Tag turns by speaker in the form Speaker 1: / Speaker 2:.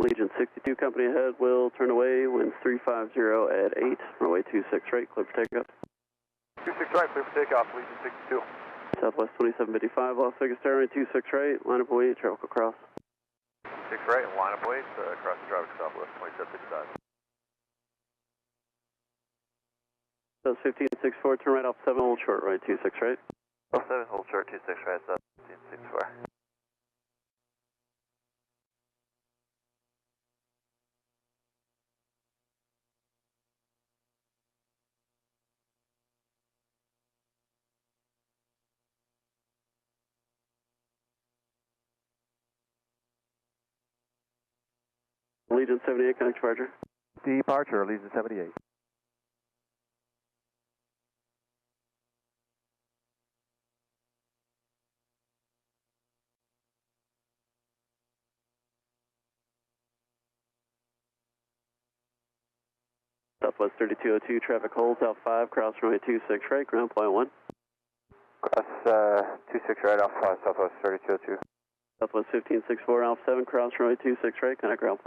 Speaker 1: Allegiant 62, company ahead, will turn away, winds 350 at 8, runway 26 right, clear for takeoff.
Speaker 2: 26 right, clear for takeoff, Allegiant 62.
Speaker 1: Southwest 2755, Las Vegas, runway 26 right, line up weight, tropical cross.
Speaker 2: 6 right, and line up weight, across the tropical Southwest 2755.
Speaker 1: That's 1564, turn right off 7, hold short, right 26 right.
Speaker 2: 07, hold short, 26 right, stop, 1564.
Speaker 1: Allegiant 78, connect departure.
Speaker 2: Departure, Allegiant 78.
Speaker 1: Southwest 3202, traffic holds out 5, cross runway 26 right, ground point 1.
Speaker 2: Cross 26 right, off Southwest 3202.
Speaker 1: Southwest 1564, Alpha 7, cross runway 26 right, connect ground point